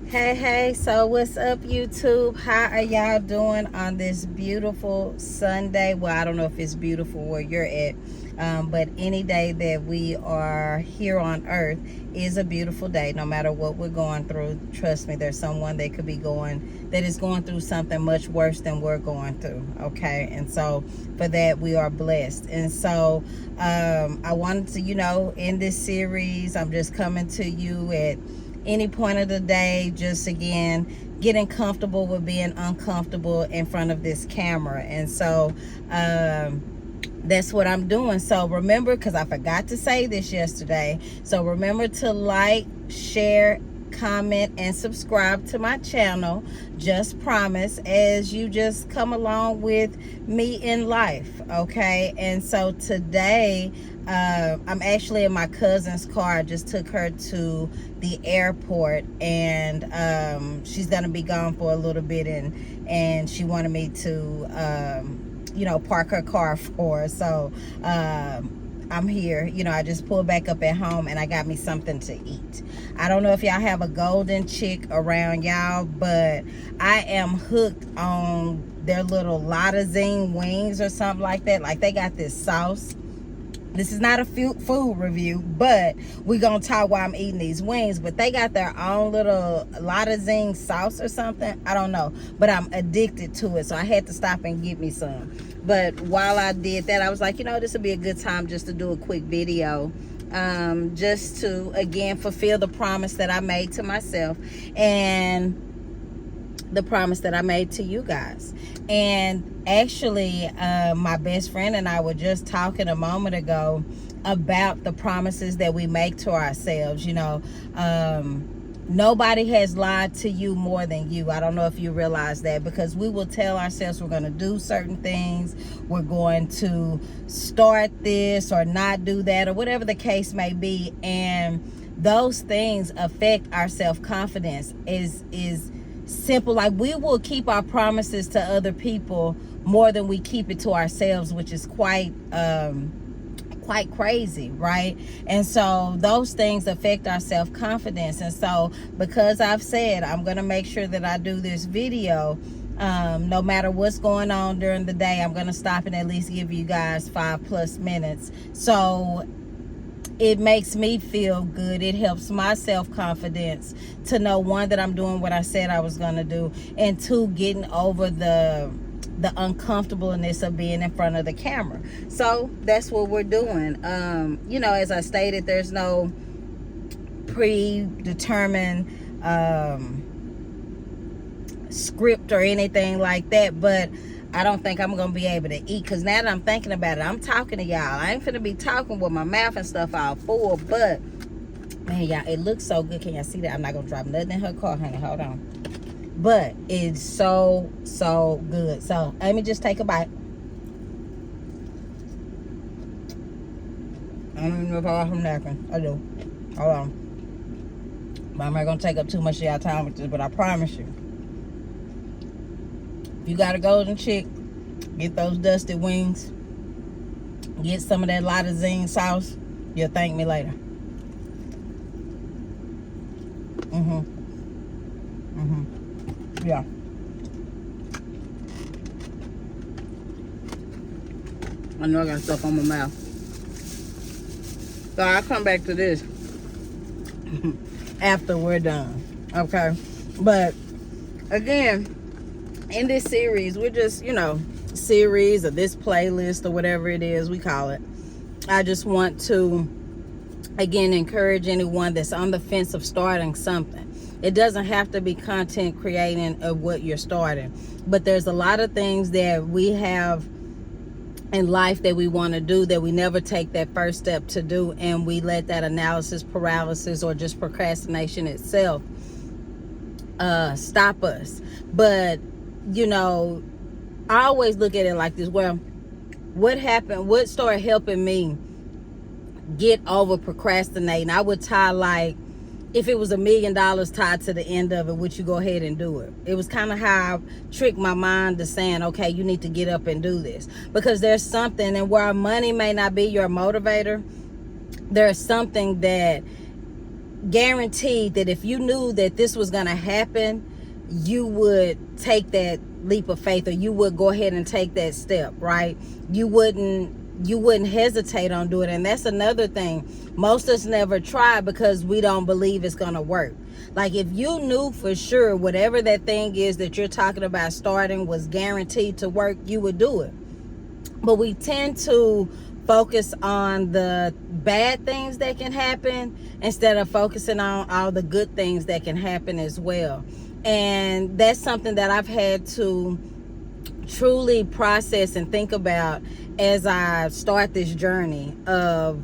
Hey, so what's up, YouTube? How are y'all doing on this beautiful Sunday? Well, I don't know if it's beautiful where you're at, but any day that we are here on earth is a beautiful day, no matter what we're going through. Trust me, there's someone that is going through something much worse than we're going through, okay? And so for that, we are blessed. And so I wanted to, in this series, I'm just coming to you at any point of the day, just again getting comfortable with being uncomfortable in front of this camera. And so that's what I'm doing. So remember, because I forgot to say this yesterday, so remember to like, share, comment, and subscribe to my channel. Just promise, as you just come along with me in life, okay? And so today I'm actually in my cousin's car. I just took her to the airport, and she's gonna be gone for a little bit, and she wanted me to park her car for her. So I'm here. I just pulled back up at home and I got me something to eat. I don't know if y'all have a golden chick around y'all, but I am hooked on their little Lotta Zing wings or something like that. Like, they got this sauce. This is not a food review, but we're going to talk while I'm eating these wings. But they got their own little Lotta Zing sauce or something. I don't know. But I'm addicted to it, so I had to stop and get me some. But while I did that, I was like, this would be a good time just to do a quick video. Just to, again, fulfill the promise that I made to myself and the promise that I made to you guys. And actually, my best friend and I were just talking a moment ago about the promises that we make to ourselves. Nobody has lied to you more than you. I don't know if you realize that, because we will tell ourselves we're going to do certain things, we're going to start this or not do that, or whatever the case may be, and those things affect our self-confidence. Is simple. Like, we will keep our promises to other people more than we keep it to ourselves, which is quite crazy, right? And so those things affect our self-confidence. And so, because I've said I'm gonna make sure that I do this video, no matter what's going on during the day, I'm gonna stop and at least give you guys 5+ minutes. So it makes me feel good. It helps my self-confidence to know, one, that I'm doing what I said I was gonna do, and two, getting over the uncomfortableness of being in front of the camera. So that's what we're doing. As I stated, there's no predetermined script or anything like that, but I don't think I'm gonna be able to eat, because now that I'm thinking about it, I'm talking to y'all. I ain't finna be talking with my mouth and stuff all full, but man, y'all, it looks so good. Can y'all see that? I'm not gonna drop nothing in her car, honey. Hold on. But it's so good. So let me just take a bite. I don't even know if I want some napkin. I do. Hold on. But I'm not gonna take up too much of y'all time with this, but I promise you, if you got a golden chick, get those dusted wings, get some of that Lotta Zing sauce, you'll thank me later. Yeah. I know I got stuff on my mouth. So I'll come back to this after we're done. Okay. But again, in this series, we're just, series or this playlist or whatever it is we call it. I just want to, again, encourage anyone that's on the fence of starting something. It doesn't have to be content creating of what you're starting, but there's a lot of things that we have in life that we want to do that we never take that first step to do, and we let that analysis paralysis or just procrastination itself stop us. But I always look at it like this. Well, what started helping me get over procrastinating? I would tie, like, if it was $1 million tied to the end of it, would you go ahead and do it? It was kind of how I tricked my mind to saying, okay, you need to get up and do this. Because there's something, and where money may not be your motivator, there's something that guaranteed that if you knew that this was going to happen, you would take that leap of faith, or you would go ahead and take that step, right? You wouldn't hesitate on doing it. And that's another thing. Most of us never try because we don't believe it's going to work. Like, if you knew for sure whatever that thing is that you're talking about starting was guaranteed to work, you would do it. But we tend to focus on the bad things that can happen instead of focusing on all the good things that can happen as well. And that's something that I've had to truly process and think about as I start this journey of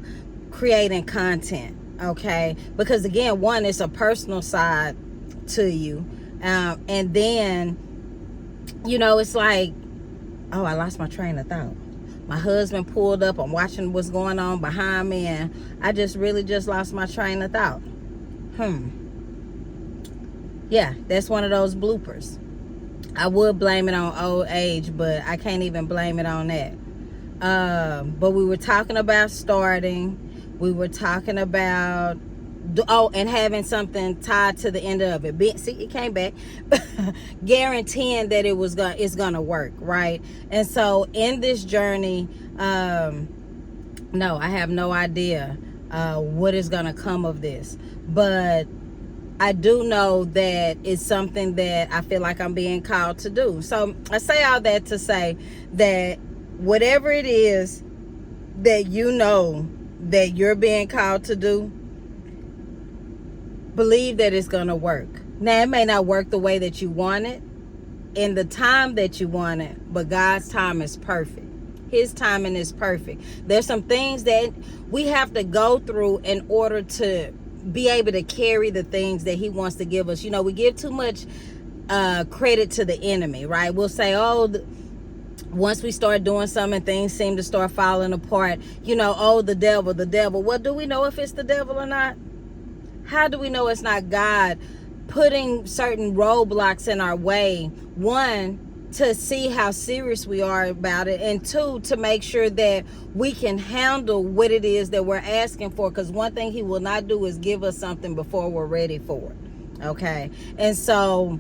creating content. Okay, because again, one, it's a personal side to you, and then, you know, it's like, oh, I lost my train of thought. My husband pulled up. I'm watching what's going on behind me, and I just lost my train of thought. Yeah, that's one of those bloopers. I would blame it on old age, but I can't even blame it on that. But we were talking about starting. We were talking about, and having something tied to the end of it. See, it came back. Guaranteeing that it's gonna work, right? And so in this journey, no, I have no idea what is gonna come of this, but I do know that it's something that I feel like I'm being called to do. So I say all that to say that whatever it is that you know that you're being called to do, believe that it's going to work. Now, it may not work the way that you want it in the time that you want it, but God's time is perfect. His timing is perfect. There's some things that we have to go through in order to be able to carry the things that he wants to give us. You know, we give too much credit to the enemy, right? We'll say, oh, once we start doing something, things seem to start falling apart. You know, oh, the devil. Well, do we know if it's the devil or not? How do we know it's not God putting certain roadblocks in our way? One, to see how serious we are about it, and two, to make sure that we can handle what it is that we're asking for, because one thing he will not do is give us something before we're ready for it. Okay? And so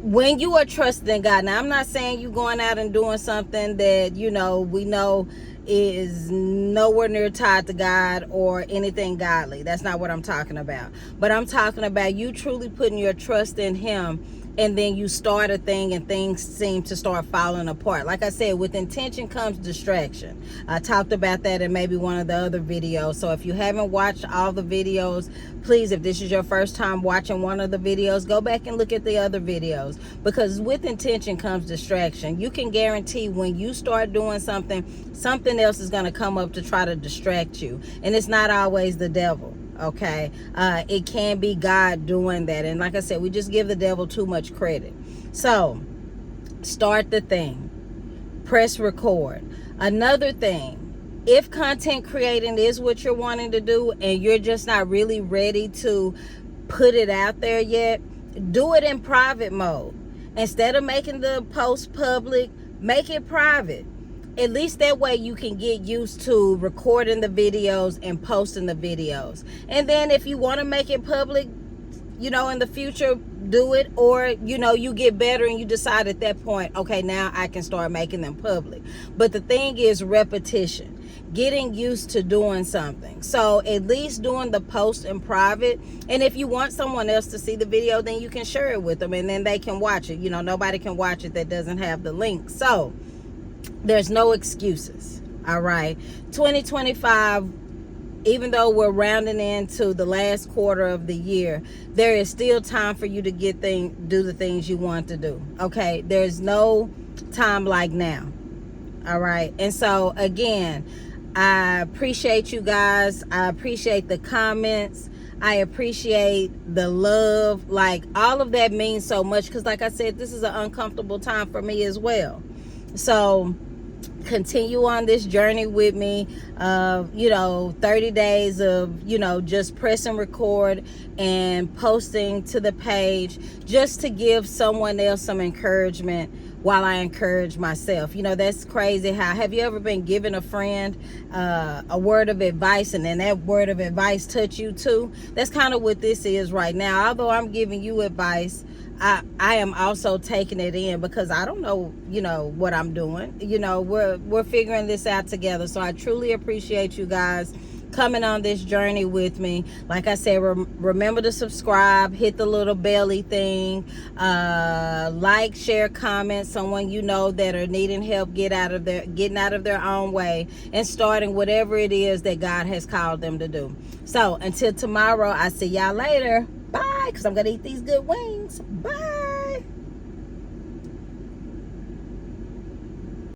when you are trusting in God, now I'm not saying you going out and doing something that, you know, we know is nowhere near tied to God or anything godly. That's not what I'm talking about. But I'm talking about you truly putting your trust in him, and then you start a thing and things seem to start falling apart. Like I said, with intention comes distraction. I talked about that in maybe one of the other videos. So if you haven't watched all the videos, please, if this is your first time watching one of the videos, go back and look at the other videos, because with intention comes distraction. You can guarantee when you start doing something else is going to come up to try to distract you. And it's not always the devil. Okay, it can be God doing that. And like I said, we just give the devil too much credit. So start the thing, press record. Another thing, if content creating is what you're wanting to do and you're just not really ready to put it out there yet, do it in private mode. Instead of making the post public, make it private. At least that way you can get used to recording the videos and posting the videos. And then if you want to make it public, you know, in the future, do it. Or, you know, you get better and you decide at that point, okay, now I can start making them public. But the thing is repetition, getting used to doing something. So at least doing the post in private. And if you want someone else to see the video, then you can share it with them and then they can watch it. You know, nobody can watch it that doesn't have the link. So there's no excuses. All right, 2025, even though we're rounding into the last quarter of the year, there is still time for you to do the things you want to do. Okay, there's no time like now. All right, and so again, I appreciate you guys. I appreciate the comments. I appreciate the love. Like, all of that means so much, because like I said, this is an uncomfortable time for me as well. So continue on this journey with me, 30 days of, just press and record and posting to the page, just to give someone else some encouragement while I encourage myself. You know, that's crazy. How have you ever been given a friend a word of advice, and then that word of advice touch you too? That's kind of what this is right now. Although I'm giving you advice, I am also taking it in, because I don't know, you know, what I'm doing. You know, we're figuring this out together. So I truly appreciate you guys coming on this journey with me. Like I said, remember to subscribe, hit the little belly thing, like, share, comment, someone you know that are needing help getting out of their own way and starting whatever it is that God has called them to do. So until tomorrow, I see y'all later. Bye, because I'm gonna eat these good wings. Bye.